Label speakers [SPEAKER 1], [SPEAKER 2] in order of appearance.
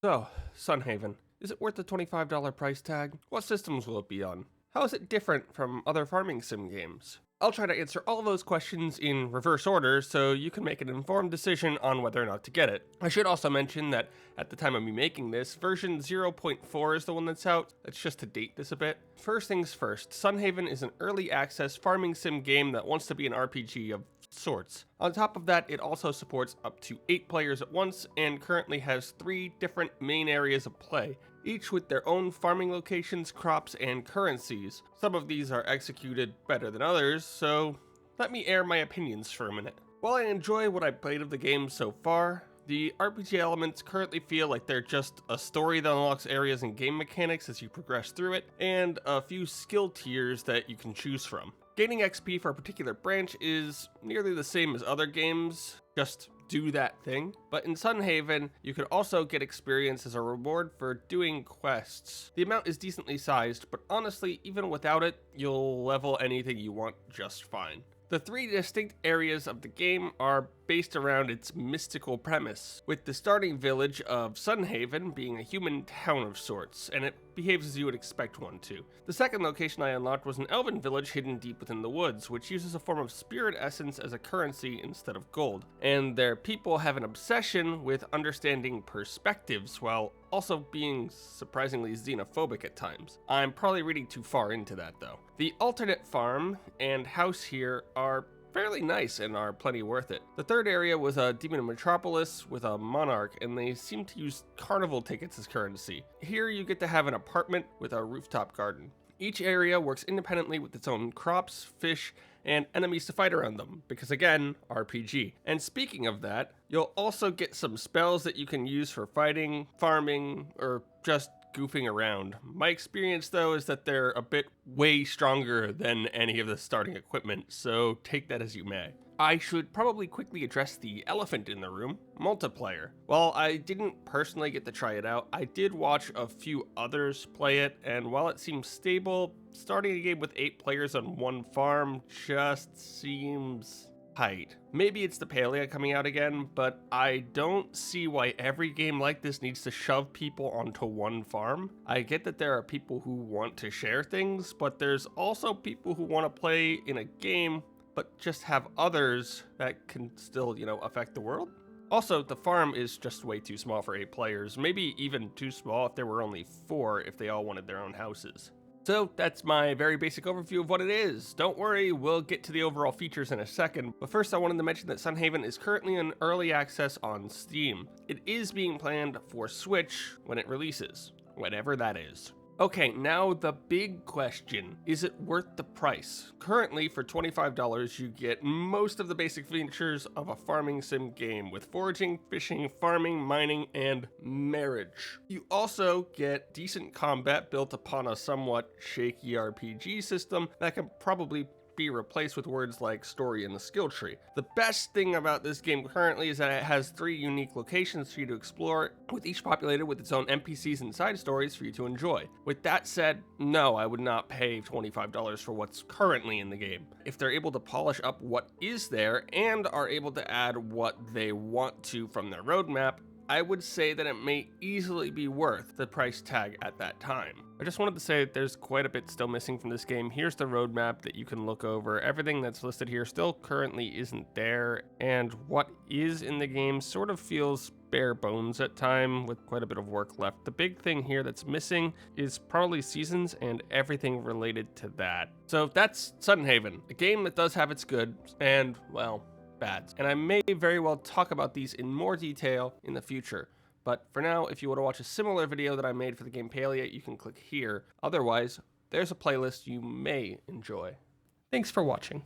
[SPEAKER 1] So, Sunhaven. Is it worth the $25 price tag? What systems will it be on? How is it different from other farming sim games? I'll try to answer all of those questions in reverse order so you can make an informed decision on whether or not to get it. I should also mention that at the time of me making this, version 0.4 is the one that's out. Let's just to date this a bit. First things first, Sunhaven is an early access farming sim game that wants to be an RPG of sorts. On top of that, it also supports up to 8 players at once and currently has 3 different main areas of play, each with their own farming locations, crops, and currencies. Some of these are executed better than others, so let me air my opinions for a minute. While I enjoy what I've played of the game so far, the RPG elements currently feel like they're just a story that unlocks areas and game mechanics as you progress through it, and a few skill tiers that you can choose from. Gaining XP for a particular branch is nearly the same as other games, just do that thing. But in Sunhaven, you could also get experience as a reward for doing quests. The amount is decently sized, but honestly, even without it, you'll level anything you want just fine. The 3 distinct areas of the game are based around its mystical premise, with the starting village of Sunhaven being a human town of sorts, and it behaves as you would expect one to. The second location I unlocked was an elven village hidden deep within the woods, which uses a form of spirit essence as a currency instead of gold, and their people have an obsession with understanding perspectives while also being surprisingly xenophobic at times. I'm probably reading too far into that though. The alternate farm and house here are fairly nice and are plenty worth it. The third area was a demon metropolis with a monarch, and they seem to use carnival tickets as currency. Here you get to have an apartment with a rooftop garden. Each area works independently with its own crops, fish, and enemies to fight around them, because again, RPG. And speaking of that, you'll also get some spells that you can use for fighting, farming, or just goofing around. My experience though is that they're a bit way stronger than any of the starting equipment, so take that as you may. I should probably quickly address the elephant in the room, multiplayer. While I didn't personally get to try it out, I did watch a few others play it, and while it seems stable, starting a game with 8 players on one farm just seems tight. Maybe it's the Palia coming out again, but I don't see why every game like this needs to shove people onto one farm. I get that there are people who want to share things, but there's also people who want to play in a game but just have others that can still, affect the world. Also, the farm is just way too small for 8 players, maybe even too small if there were only 4 if they all wanted their own houses. So that's my very basic overview of what it is. Don't worry, we'll get to the overall features in a second, but first I wanted to mention that Sunhaven is currently in early access on Steam. It is being planned for Switch when it releases, whenever that is. Okay, now the big question, is it worth the price? Currently, for $25, you get most of the basic features of a farming sim game with foraging, fishing, farming, mining, and marriage. You also get decent combat built upon a somewhat shaky RPG system that can probably be replaced with words like story in the skill tree. The best thing about this game currently is that it has 3 unique locations for you to explore, with each populated with its own NPCs and side stories for you to enjoy. With that said, no, I would not pay $25 for what's currently in the game. If they're able to polish up what is there and are able to add what they want to from their roadmap, I would say that it may easily be worth the price tag at that time. I just wanted to say that there's quite a bit still missing from this game. Here's the roadmap that you can look over. Everything that's listed here still currently isn't there, and what is in the game sort of feels bare bones at time with quite a bit of work left. The big thing here that's missing is probably seasons and everything related to that. So that's Sunhaven, a game that does have its good and, well, bads. And I may very well talk about these in more detail in the future. But for now, if you want to watch a similar video that I made for the game Palia, you can click here. Otherwise, there's a playlist you may enjoy. Thanks for watching.